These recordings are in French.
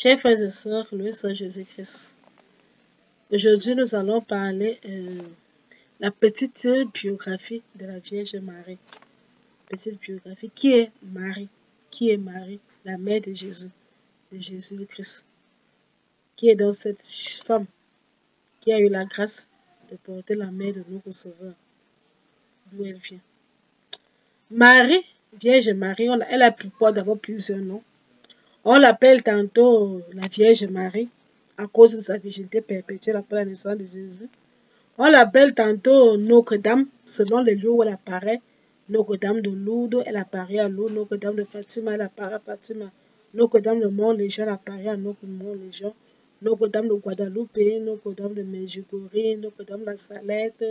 Chers frères et sœurs, le Seigneur Jésus-Christ. Aujourd'hui, nous allons parler la petite biographie de la Vierge Marie. Petite biographie. Qui est Marie? Qui est Marie, la mère de Jésus-Christ? Qui est donc cette femme qui a eu la grâce de porter la mère de notre Sauveur? D'où elle vient? Marie, Vierge Marie, elle a d'abord plusieurs noms. On l'appelle tantôt la Vierge Marie à cause de sa virginité perpétuelle après la naissance de Jésus. On l'appelle tantôt Notre-Dame selon les lieux où elle apparaît. Notre-Dame de Lourdes, elle apparaît à Lourdes. Notre-Dame de Fatima, elle apparaît à Fatima. Notre-Dame de Mont-Légion, elle apparaît à Mont-Légion. Notre-Dame de Guadeloupe, Notre-Dame de Medjugorje, Notre-Dame de la Salette,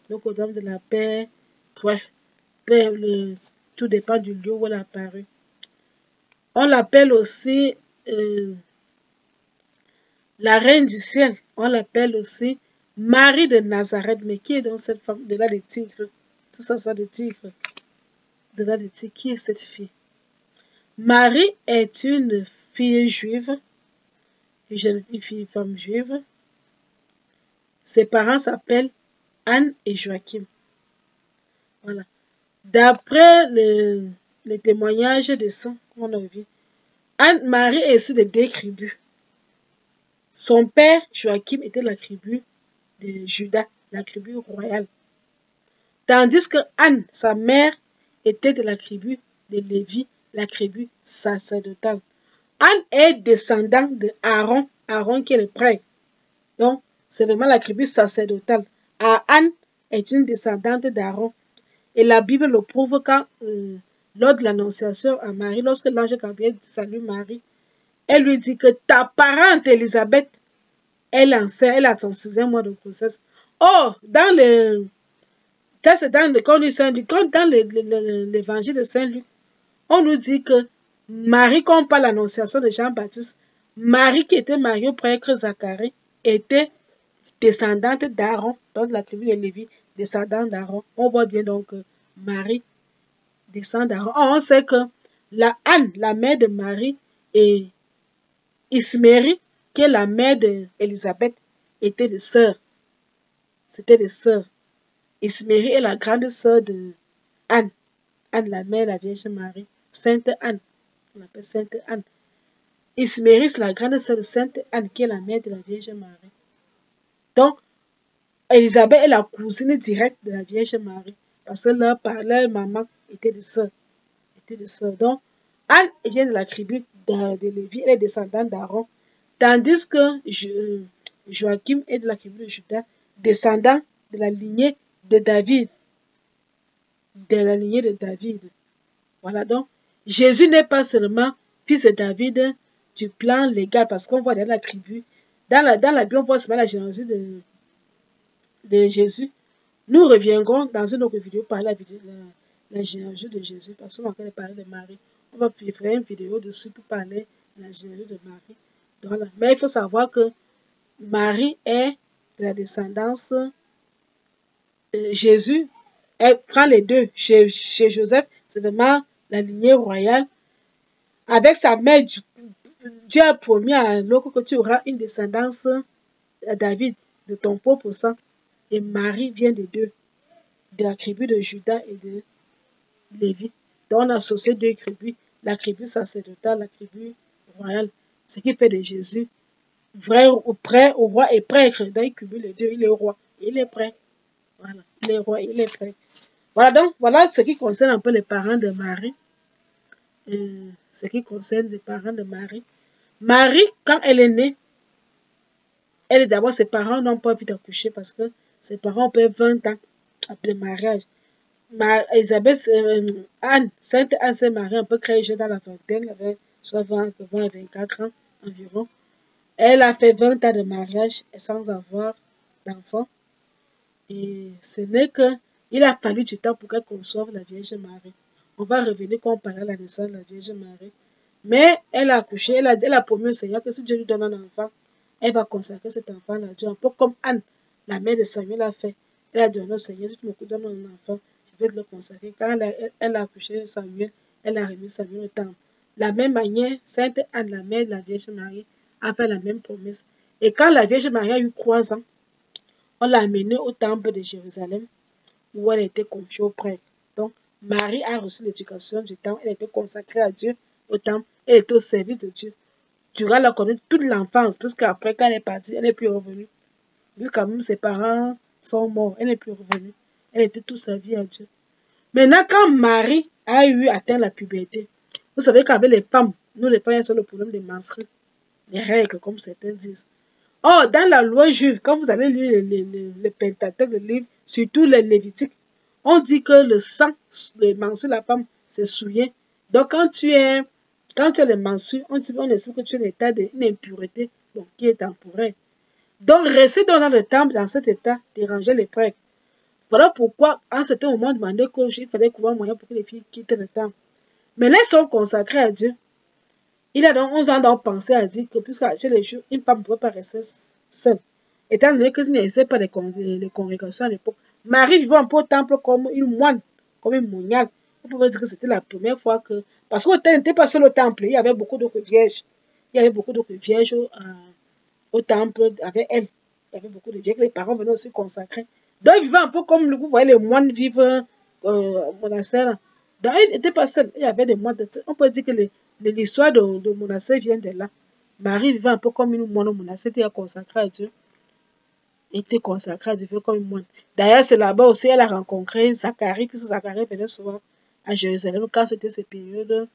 Notre-Dame de la Paix. Bref, tout dépend du lieu où elle apparaît. On l'appelle aussi la Reine du Ciel. On l'appelle aussi Marie de Nazareth. Mais qui est donc cette femme? De là des tigres. Tout ça, ça des tigres. De là des tigres. Qui est cette fille? Marie est une fille juive. Une femme juive. Ses parents s'appellent Anne et Joachim. Voilà. D'après les témoignages de sang qu'on a vu, Anne-Marie est issue de 2 tribus. Son père, Joachim, était de la tribu de Juda, la tribu royale. Tandis que Anne, sa mère, était de la tribu de Lévi, la tribu sacerdotale. Anne est descendant de Aaron, Aaron qui est le prêtre. Donc, c'est vraiment la tribu sacerdotale. Anne est une descendante d'Aaron. Et la Bible le prouve quand, lors de l'annonciation à Marie, lorsque l'ange Gabriel salue Marie, elle lui dit que ta parente Élisabeth, elle a son 6e mois de grossesse. Oh, dans l'évangile de Saint-Luc, on nous dit que Marie, quand on parle de l'annonciation de Jean-Baptiste, Marie qui était mariée au prêtre Zacharie, était descendante d'Aaron, donc la tribu de Lévi, descendante d'Aaron. On voit bien donc que Marie descend d'Aaron. On sait que Anne, la mère de Marie, et Ismérie, qui est la mère d'Élisabeth, étaient des sœurs. C'était des sœurs. Ismérie est la grande sœur de Anne. Anne, la mère de la Vierge Marie. Sainte Anne. On l'appelle Sainte Anne. Ismérie, c'est la grande sœur de Sainte Anne, qui est la mère de la Vierge Marie. Donc, Élisabeth est la cousine directe de la Vierge Marie. Parce que leur maman était des sœurs. Donc, Anne vient de la tribu de Lévi, elle est descendante d'Aaron. Tandis que Joachim est de la tribu de Juda, descendant de la lignée de David. Voilà, donc, Jésus n'est pas seulement fils de David du plan légal, parce qu'on voit dans la tribu, dans la Bible, on voit seulement la généalogie de Jésus. Nous reviendrons dans une autre vidéo par la généalogie de Jésus, parce qu'on va encore parler de Marie. On va faire une vidéo dessus pour parler de la généalogie de Marie. Voilà. Mais il faut savoir que Marie est de la descendance. Jésus, elle prend les deux. Chez Joseph, c'est vraiment la lignée royale. Avec sa mère, Dieu a promis à l'autre que tu auras une descendance à David, de ton propre sang. Et Marie vient des deux, de la tribu de Juda et de Lévi. Donc on a associé 2 tribus, la tribu sacerdotale, la tribu royale. Ce qui fait de Jésus vrai ou prêt au roi et prêtre. Donc il cumule les deux, il est roi et il est prêtre. Voilà, il est roi et il est prêtre. Voilà, donc voilà ce qui concerne un peu les parents de Marie. Marie, quand elle est née, d'abord ses parents n'ont pas pu d'accoucher parce que ses parents ont perdu 20 ans après le mariage. Sainte Anne s'est mariée un peu très jeune dans la vingtaine, elle avait soit 20 à 24 ans environ. Elle a fait 20 ans de mariage sans avoir d'enfant. Et ce n'est qu'il a fallu du temps pour qu'elle conçoive la Vierge Marie. On va revenir quand on parlera de la naissance de la Vierge Marie. Mais elle a accouché, elle a promis au Seigneur que si Dieu lui donne un enfant, elle va consacrer cet enfant à Dieu. Un peu comme Anne, la mère de Samuel, a fait. Elle a dit au Seigneur, si tu me donnes un enfant, je vais te le consacrer. Quand elle a accouché de Samuel, elle a remis Samuel au temple. La même manière, Sainte Anne, la mère de la Vierge Marie, a fait la même promesse. Et quand la Vierge Marie a eu 3 ans, on l'a amenée au temple de Jérusalem où elle était confiée au prêtre. Donc, Marie a reçu l'éducation du temple, elle était consacrée à Dieu au temple, elle était au service de Dieu. Durant la conduite toute l'enfance, puisqu'après, quand elle est partie, elle n'est plus revenue. Jusqu'à même ses parents sont morts, elle n'est plus revenue. Elle était toute sa vie à Dieu. Maintenant, quand Marie a atteint la puberté, vous savez qu'avec les femmes, nous les femmes, il y a le problème des menstrues, les règles, comme certains disent. Or, dans la loi juive, quand vous allez lire le Pentateuque, le livre, surtout les Lévitiques, on dit que le sang de menstrues de la femme, c'est souillé. Donc, quand tu as les menstrues, on estime que tu es en état d'une impureté, donc, qui est temporaire. Donc, rester dans le temple, dans cet état, dérangeait les prêtres. Voilà pourquoi, à un certain moment, on demandait qu'il fallait trouver un moyen pour que les filles quittent le temple. Mais là, elles sont consacrées à Dieu. Il a donc 11 ans donc pensé à dire que puisque chez les jours, une femme ne pouvait pas rester seule. Étant donné que s'il n'existait pas les congrégations à l'époque, Marie vivait un peu au temple comme une moine, comme une moniale. On pouvait dire que c'était la première fois que... Parce qu'au temple n'était pas seul au temple, il y avait beaucoup d'autres vierges. Il y avait beaucoup d'autres vierges au temple avec elle. Il y avait beaucoup de vierges que les parents venaient aussi consacrer. Donc ils vivaient un peu comme vous voyez les moines vivent au monastère. Donc ils n'étaient pas seuls, il y avait des moines. On peut dire que l'histoire de monastère vient de là. Marie vivait un peu comme une moine au monastère, elle était consacrée à Dieu. Elle était consacrée à Dieu comme une moine. D'ailleurs, c'est là-bas aussi elle a rencontré Zacharie, puisque Zacharie venait souvent à Jérusalem quand c'était ces périodes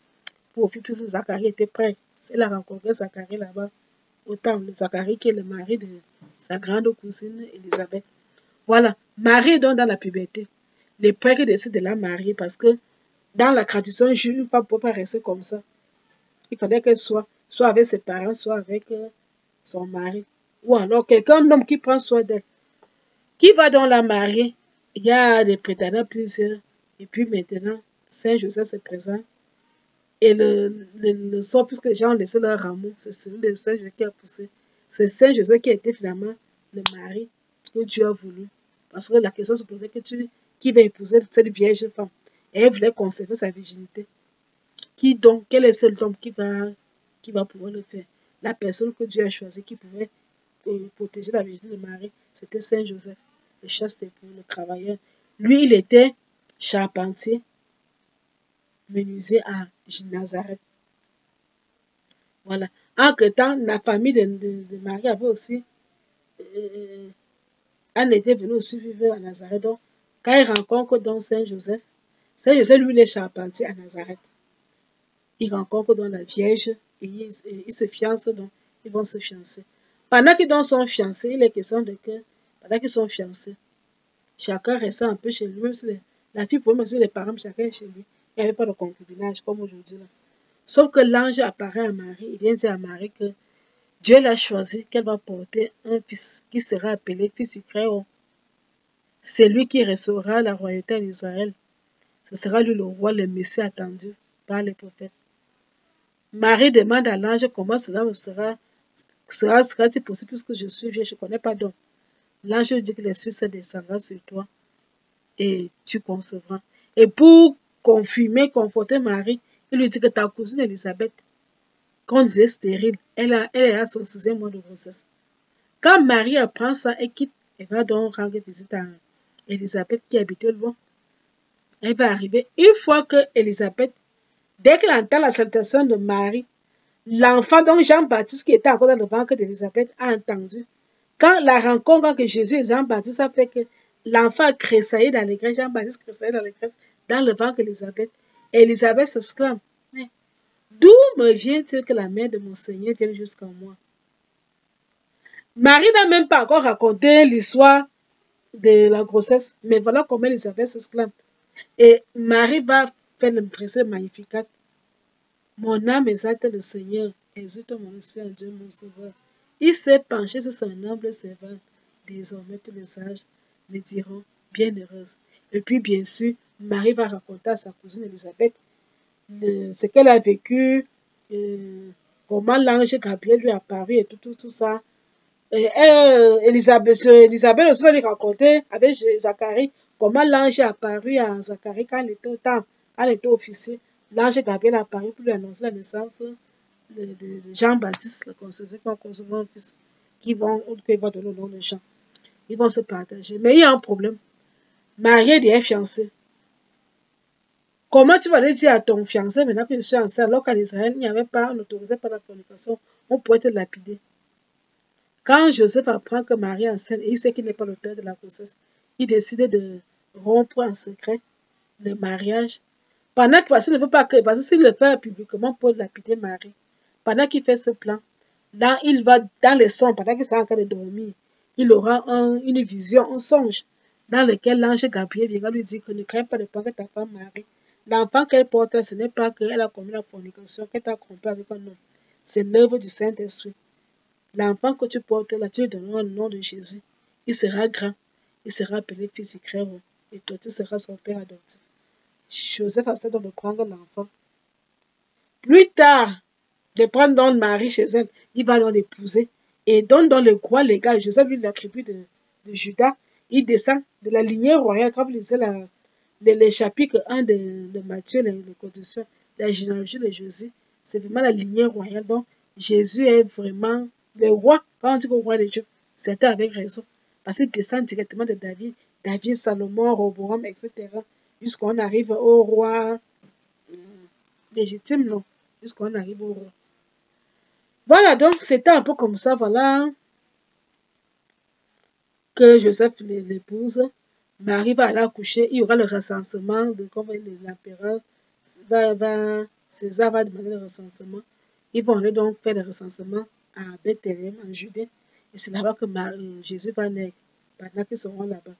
pour puisque Zacharie était prêt. Elle a rencontré Zacharie là-bas au temple. Zacharie qui est le mari de sa grande cousine Élisabeth. Voilà, Marie est donc dans la puberté. Les prêtres décident de la marier parce que dans la tradition juive, une femme ne peut pas rester comme ça. Il fallait qu'elle soit avec ses parents, soit avec son mari. Ou alors quelqu'un, un homme qui prend soin d'elle. Qui va donc la marier? Il y a des prétendants plusieurs. Et puis maintenant, Saint Joseph se présente. Et le sort, puisque les gens ont laissé leur amour, c'est celui de Saint Joseph qui a poussé. C'est Saint Joseph qui a été finalement le mari que Dieu a voulu. Parce que la question se posait que qui va épouser cette vierge femme? Et elle voulait conserver sa virginité. Qui donc, quel est cet homme qui va pouvoir le faire? La personne que Dieu a choisie qui pouvait protéger la virginité de Marie, c'était Saint Joseph, le chaste époux, le travailleur. Lui, il était charpentier, menuisier à Nazareth. Voilà. Entre-temps, la famille de Marie avait aussi, elle était venue aussi vivre à Nazareth. Donc, quand il rencontre donc Saint Joseph, lui, il est charpentier à Nazareth. Il rencontre donc la Vierge et ils se fiancent, donc ils vont se fiancer. Pendant qu'ils sont fiancés, il est question de que, pendant qu'ils sont fiancés, chacun restait un peu chez lui, même si la fille pouvait aussi les parents, chacun chez lui. Il n'y avait pas de concubinage comme aujourd'hui. Sauf que l'ange apparaît à Marie, il vient dire à Marie que Dieu l'a choisi, qu'elle va porter un fils qui sera appelé fils du Très-Haut. C'est lui qui restaurera la royauté d'Israël. Ce sera lui le roi, le Messie attendu par les prophètes. Marie demande à l'ange comment cela sera-t-il possible puisque je suis vierge, je ne connais pas d'homme. L'ange dit que l'Esprit Saint descendra sur toi et tu concevras. Et pour confirmer, conforter Marie, il lui dit que ta cousine Élisabeth, qu'on disait stérile, elle est à son 6e mois de grossesse. Quand Marie apprend ça et quitte, elle va donc rendre visite à Élisabeth qui habitait loin. Elle va arriver. Une fois que Élisabeth, dès qu'elle entend la salutation de Marie, l'enfant, donc Jean-Baptiste, qui était encore dans le ventre d'Élisabeth, a entendu. Quand la rencontre entre Jésus et Jean-Baptiste a fait que l'enfant cressaillait dans l'allégresse, Jean-Baptiste cressaillait dans l'allégresse dans le ventre d'Élisabeth. Et Élisabeth s'exclame, mais d'où me vient-il que la mère de mon Seigneur vienne jusqu'à moi? Marie n'a même pas encore raconté l'histoire de la grossesse, mais voilà comment Élisabeth s'exclame. Et Marie va faire l'impression magnifique. Mon âme exalte le Seigneur, exulte mon esprit en Dieu mon sauveur. Il s'est penché sur son humble servante. Désormais, tous les sages me diront bienheureuse. Et puis, bien sûr, Marie va raconter à sa cousine Élisabeth ce qu'elle a vécu, comment l'ange Gabriel lui a apparu et tout ça. Élisabeth aussi va lui raconter avec Zacharie comment l'ange est apparu à Zacharie quand il était au temple, quand il était officier. L'ange Gabriel est apparu pour lui annoncer la naissance Jean-Baptiste, le concevoir, qui vont concevoir un fils, qui va donner le nom de Jean. Ils vont se partager. Mais il y a un problème. Marie est fiancée. Comment tu vas aller dire à ton fiancé maintenant que je suis enceinte, alors qu'en Israël, on n'autorisait pas la fornication, on pouvait te lapider. Quand Joseph apprend que Marie est enceinte et il sait qu'il n'est pas l'auteur de la grossesse, il décide de rompre en secret le mariage. Parce qu'il ne veut pas que, parce que s'il le fait publiquement pour lapider Marie, pendant qu'il fait ce plan, là, il va dans les songes, pendant qu'il est en train de dormir, il aura une vision, un songe, dans lequel l'ange Gabriel viendra lui dire que ne crains pas de prendre ta femme Marie. L'enfant qu'elle porte, ce n'est pas qu'elle a commis la fornication, qu'elle t'a trompé avec un homme. C'est l'œuvre du Saint-Esprit. L'enfant que tu portes là, tu lui donneras le nom de Jésus. Il sera grand, il sera appelé fils du Très-Haut, et toi tu seras son père adoptif. Joseph a donc de prendre l'enfant. Plus tard, de prendre donc Marie chez elle, il va donc l'épouser. Et donc dans le droit légal, Joseph lui la tribu de Juda, il descend de la lignée royale. Quand vous lisez les chapitres 1 de Matthieu, les conditions, la généalogie de Jésus, c'est vraiment la lignée royale. Donc Jésus est vraiment le roi. Quand on dit que le roi des Juifs, c'était avec raison. Parce qu'il descend directement de David, Salomon, Roboam, etc. Jusqu'on arrive au roi légitime, non. Jusqu'on arrive au roi. Voilà, donc c'était un peu comme ça, voilà, que Joseph l'épouse. Marie va aller accoucher, il y aura le recensement, comme l'empereur César va demander le recensement. Ils vont aller donc faire le recensement à Bethléem, en Judée. Et c'est là-bas que Jésus va naître, pendant qu'ils seront là-bas.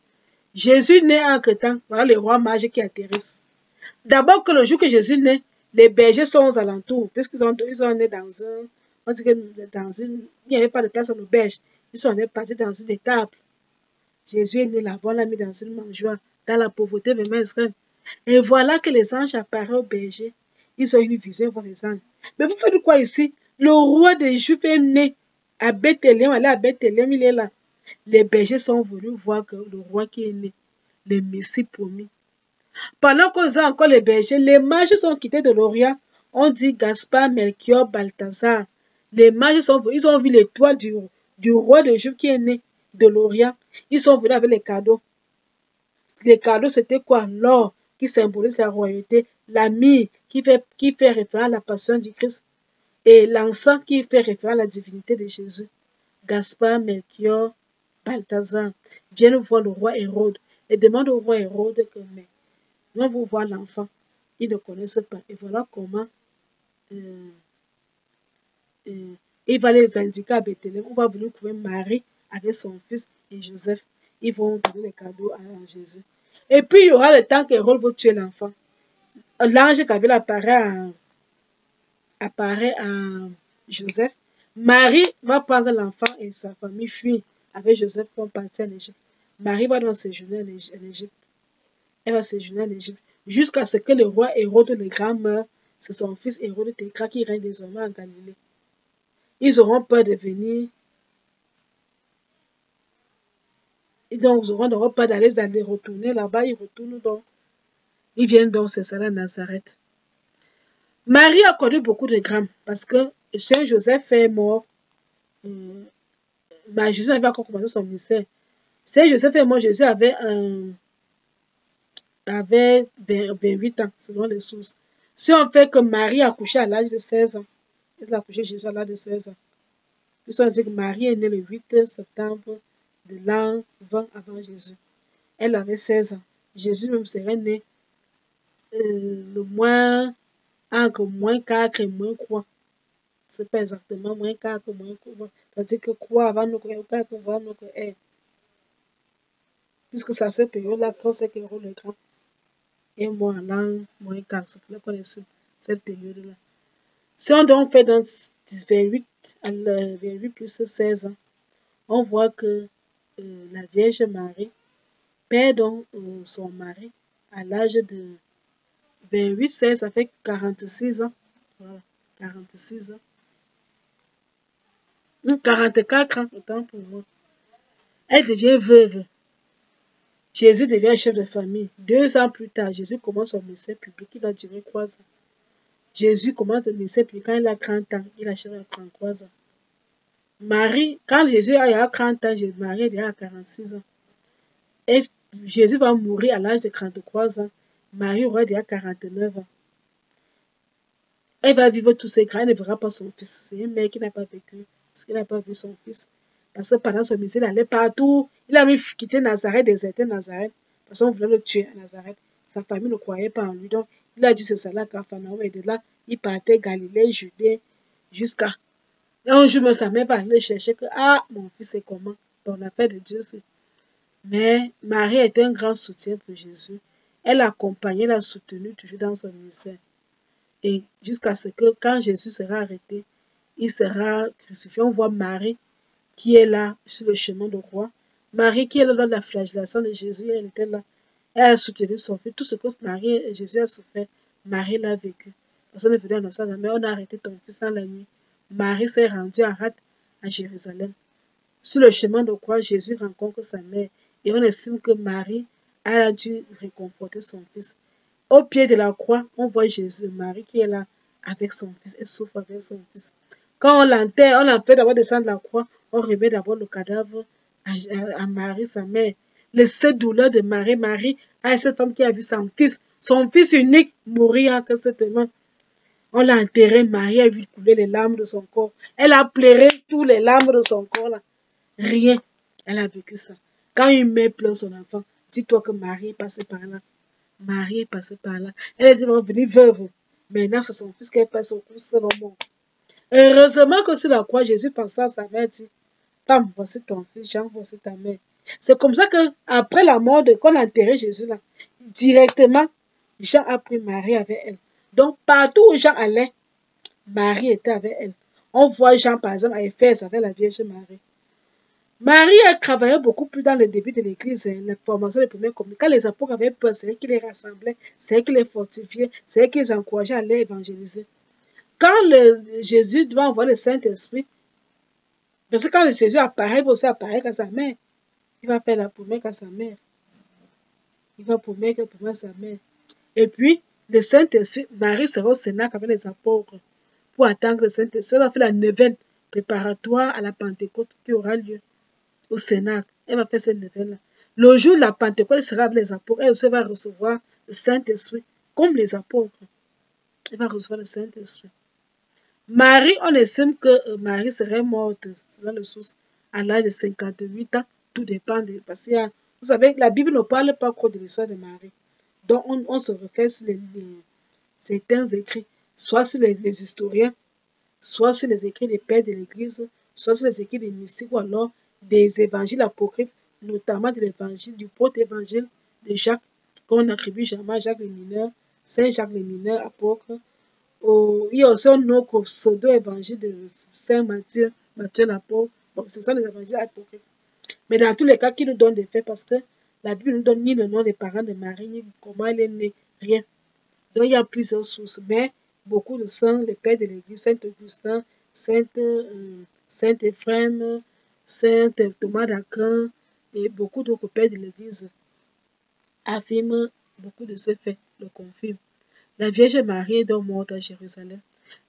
Jésus naît en temps, voilà les rois mages qui atterrissent. D'abord que le jour que Jésus naît, les bergers sont aux alentours, puisqu'ils sont nés dans un, on dit que il n'y avait pas de place en auberge. Ils sont partis dans une étable. Jésus est né là-bas, on l'a mis dans une mangeoire, dans la pauvreté vraiment extrême. Et voilà que les anges apparaissent aux bergers. Ils ont une vision, ils voient les anges. Mais vous faites quoi ici? Le roi des Juifs est né à Bethléem, allez à Bethléem, il est là. Les bergers sont venus voir que le roi qui est né, le Messie promis. Pendant qu'on a encore les bergers, les mages sont quittés de l'Orient. On dit Gaspard, Melchior, Balthazar. Les mages sont venus, ils ont vu l'étoile du roi des Juifs qui est né de l'Orient. Ils sont venus avec les cadeaux. Les cadeaux, c'était quoi? L'or qui symbolise la royauté, la myrrhe qui fait référence à la passion du Christ et l'encens qui fait référence à la divinité de Jésus. Gaspard, Melchior, Balthazar viennent voir le roi Hérode et demandent au roi Hérode que mais nous allons voir l'enfant. Ils ne connaissent pas. Et voilà comment il va les indiquer à Bethléem. On va venir trouver Marie avec son fils et Joseph. Ils vont donner les cadeaux à Jésus. Et puis, il y aura le temps qu'Hérode va tuer l'enfant. L'ange Gabriel apparaît à Joseph. Marie va prendre l'enfant et sa famille fuir avec Joseph pour partir en Égypte. Marie va donc séjourner en Égypte. Elle va séjourner en Égypte jusqu'à ce que le roi Hérode le Grand meure. C'est son fils Hérode Tétra qui règne désormais en Galilée. Ils auront peur de venir. Ils auront peur d'aller retourner là-bas. Ils retournent donc. Ils viennent donc s'installer à Nazareth. Marie a connu beaucoup de drames parce que Saint Joseph est mort. Jésus avait encore commencé son ministère. Saint Joseph est mort. Jésus avait 28 ans, selon les sources. Si on fait que Marie a accouché à l'âge de 16 ans, elle a accouché Jésus à l'âge de 16 ans. Puis on dit que Marie est née le 8 septembre de l'an 20 avant Jésus. Elle avait 16 ans. Jésus même serait né entre moins 4 et moins 3. Ce n'est pas exactement moins 4 ou moins 3. C'est-à-dire que 3 avant nous, 4 avant nous, puisque c'est à cette période-là qu'on sait qu'Hérode le Grand est mort en l'an moins 4. C'est pour qu'on est sur cette période-là. Si on donc fait dans 28 plus 16 ans, on voit que la Vierge Marie perd donc son mari à l'âge de 28, 16, ça fait 46 ans. Voilà, 46 ans. 44 ans, autant pour moi. Elle devient veuve. Jésus devient chef de famille. 2 ans plus tard, Jésus commence son ministère public qui va durer 3 ans. Jésus commence le ministère, puis quand il a 30 ans, il achève à 33 ans. Marie, quand Jésus a 30 ans, Marie est déjà à 46 ans. Et Jésus va mourir à l'âge de 33 ans. Marie aura déjà 49 ans. Elle va vivre tous ses grands, elle ne verra pas son fils. C'est un mec qui n'a pas vécu, parce qu'il n'a pas vu son fils. Parce que pendant son ministère, il allait partout. Il a même quitté Nazareth, déserté Nazareth. Parce qu'on voulait le tuer à Nazareth. Sa famille ne croyait pas en lui. Donc, il a dû se saler à Capharnaüm. Et de là, il partait Galilée, Judée, jusqu'à. Et un jour, même sa mère va aller chercher que, ah, mon fils, c'est comment? Dans l'affaire de Dieu, c'est. Mais Marie était un grand soutien pour Jésus. Elle l'accompagnait, l'a soutenu toujours dans son ministère. Et jusqu'à ce que, quand Jésus sera arrêté, il sera crucifié. On voit Marie qui est là sur le chemin de croix. Marie qui est là dans la flagellation de Jésus, elle était là. Elle a soutenu son fils. Tout ce que Marie et Jésus a souffert, Marie l'a vécu. Personne ne venait annoncer à la mère, on a arrêté ton fils dans la nuit. Marie s'est rendue en rate à Jérusalem. Sur le chemin de croix, Jésus rencontre sa mère. Et on estime que Marie a dû réconforter son fils. Au pied de la croix, on voit Jésus, Marie qui est là avec son fils. Elle souffre avec son fils. Quand on l'enterre, on l'enterre d'abord descendre la croix, on remet d'abord le cadavre à Marie, sa mère. Cette douleur de Marie, Marie a cette femme qui a vu son fils unique, mourir en certainement. On l'a enterré, Marie a vu couler les larmes de son corps. Elle a pleuré toutes les larmes de son corps là. Rien. Elle a vécu ça. Quand une mère pleure son enfant, dis-toi que Marie est passée par là. Marie est passée par là. Elle est devenue veuve. Maintenant, c'est son fils qui passe son cours seul au monde. Heureusement que sur la croix, Jésus pensait à sa mère, dit, femme, voici ton fils, Jean, voici ta mère. C'est comme ça que après la mort de qu'on a enterré Jésus là, directement, Jean a pris Marie avec elle. Donc, partout où Jean allait, Marie était avec elle. On voit Jean, par exemple, à Éphèse avec la Vierge Marie. Marie a travaillé beaucoup plus dans le début de l'Église, la formation des premiers communes. Quand les apôtres avaient peur, c'est elle qui les rassemblait, c'est elle qui les fortifiait, c'est elle qui les encourageait à aller évangéliser. Quand Jésus doit envoyer le Saint-Esprit, parce que quand Jésus apparaît, il va aussi apparaître à sa mère. Il va faire la promesse à sa mère. Il va promettre à sa mère. Et puis, le Saint-Esprit, Marie sera au Cénacle avec les apôtres pour attendre le Saint-Esprit. Elle va faire la neuvaine préparatoire à la Pentecôte qui aura lieu au Cénacle. Elle va faire cette neuvaine-là. Le jour de la Pentecôte, elle sera avec les apôtres. Elle aussi va recevoir le Saint-Esprit comme les apôtres. Elle va recevoir le Saint-Esprit. Marie, on estime que Marie serait morte, selon le source, à l'âge de 58 ans. Tout dépend de. Parce que, vous savez, la Bible ne parle pas trop de l'histoire de Marie. Donc, on se réfère sur certains écrits, soit sur les historiens, soit sur les écrits des pères de l'Église, soit sur les écrits des mystiques, ou alors des évangiles apocryphes, notamment de l'évangile, du proto-évangile de Jacques, qu'on attribue jamais à Jacques le Mineur, Saint Jacques le Mineur, apôtre. Il y a aussi un autre pseudo-évangile de Saint Matthieu, Matthieu l'apôtre. Bon, ce sont les évangiles apocryphes. Mais dans tous les cas, qui nous donne des faits, parce que la Bible ne nous donne ni le nom des parents de Marie, ni comment elle est née, rien. Donc il y a plusieurs sources, mais beaucoup de saints, les pères de l'Église, Saint Augustin, Saint Éphrem, Saint Thomas d'Aquin et beaucoup d'autres pères de l'Église affirment beaucoup de ces faits, le confirment. La Vierge Marie est donc morte à Jérusalem.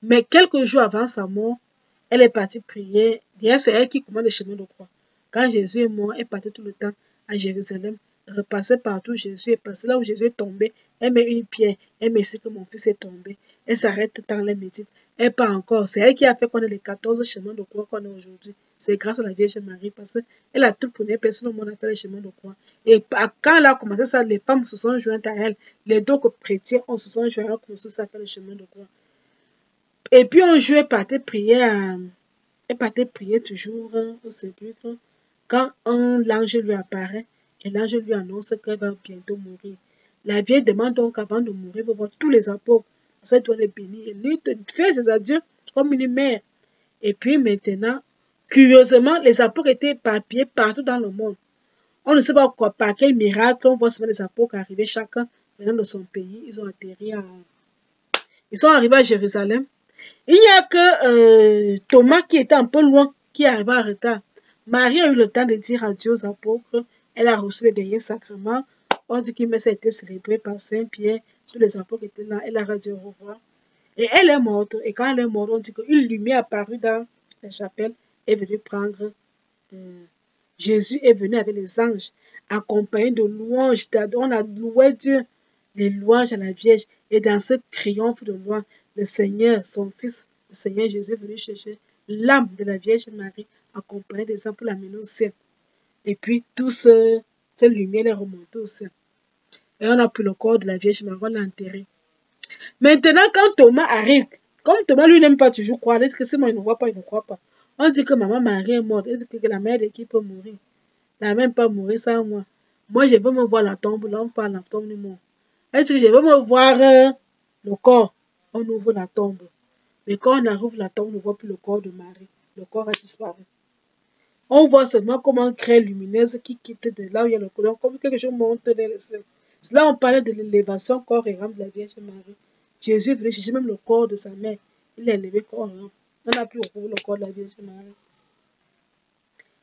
Mais quelques jours avant sa mort, elle est partie prier. D'ailleurs, c'est elle qui commande le chemin de croix. Quand Jésus est mort, elle partait tout le temps à Jérusalem, repassait partout Jésus est passé. Là où Jésus est tombé, elle met une pierre, elle met ici que mon fils est tombé. Elle s'arrête dans les médite. Elle part encore. C'est elle qui a fait qu'on ait les 14 chemins de croix qu'on a aujourd'hui. C'est grâce à la Vierge Marie parce qu'elle a toute première personne au monde à faire les chemins de croix. Et quand elle a commencé ça, les femmes se sont jointes à elle. Les d'autres chrétiens se sont joints à commencer à faire le chemin de croix. Et puis un jour, elle partait prier toujours au sépulcre. Quand l'ange lui apparaît, et l'ange lui annonce qu'elle va bientôt mourir. La vieille demande donc avant de mourir pour voir tous les apôtres. Ça doit les bénir. Et lui fait ses adieux comme une mère. Et puis maintenant, curieusement, les apôtres étaient éparpillés partout dans le monde. On ne sait pas quoi, par quel miracle, on voit seulement les apôtres arriver chacun venant de son pays. Ils sont arrivés à Jérusalem. Il n'y a que Thomas qui était un peu loin, qui arrivait en retard. Marie a eu le temps de dire adieu aux apôtres. Elle a reçu les derniers sacrements. On dit que ça a été célébré par Saint Pierre. Tous les apôtres étaient là. Elle a dit au revoir. Et elle est morte. Et quand elle est morte, on dit qu'une lumière apparut dans la chapelle est venue prendre. Jésus est venu avec les anges, accompagné de louanges. On a loué Dieu, les louanges à la Vierge. Et dans ce triomphe de louange, le Seigneur, son Fils, le Seigneur Jésus est venu chercher l'âme de la Vierge Marie, accompagnée des anges pour l'amener au ciel. Et puis, cette lumière est remontée au ciel. Et on a pris le corps de la Vierge Marie, on l'a enterré. Maintenant, quand Thomas arrive, comme Thomas lui n'aime pas toujours croire, il dit que si moi il ne croit pas, il ne croit pas. On dit que maman Marie est morte, il dit que la mère de qui peut mourir. Elle n'a même pas mouru sans moi. Moi, je veux me voir la tombe, là on parle de la tombe du mort. Elle dit que je veux me voir le corps, on ouvre la tombe. Mais quand on arrive la tombe, on ne voit plus le corps de Marie. Le corps a disparu. On voit seulement comment une crée lumineuse qui quitte de là où il y a le corps, comme quelque chose monte vers le ciel. C'est là on parlait de l'élévation corps et âme de la Vierge Marie. Jésus est venu chercher même le corps de sa mère. Il l'a élevé corps et âme. On n'a plus retrouvé le corps de la Vierge Marie.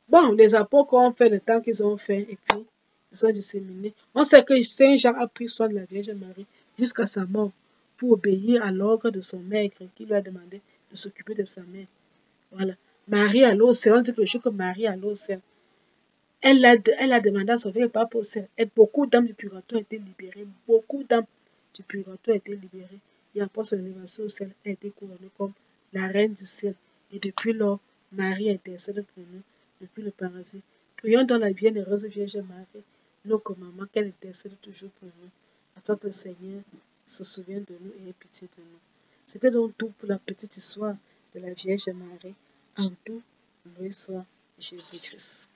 Bon, les apôtres ont fait le temps qu'ils ont fait et puis ils sont disséminés. On sait que Saint Jean a pris soin de la Vierge Marie jusqu'à sa mort pour obéir à l'ordre de son maître qui lui a demandé de s'occuper de sa mère. Voilà. Marie allait au ciel. On dit que le jour que Marie allait au ciel, elle a demandé à son frère pas au ciel. Et beaucoup d'âmes du purgatoire ont été libérées. Beaucoup d'âmes du purgatoire ont été libérées. Et après son élévation au ciel, elle a été couronnée comme la reine du ciel. Et depuis lors, Marie intercède pour nous depuis le paradis. Prions dans la bienheureuse Vierge Marie, notre maman, qu'elle intercède toujours pour nous, afin que le Seigneur se souvienne de nous et ait pitié de nous. C'était donc tout pour la petite histoire de la Vierge Marie. En tout, loué soit Jésus-Christ.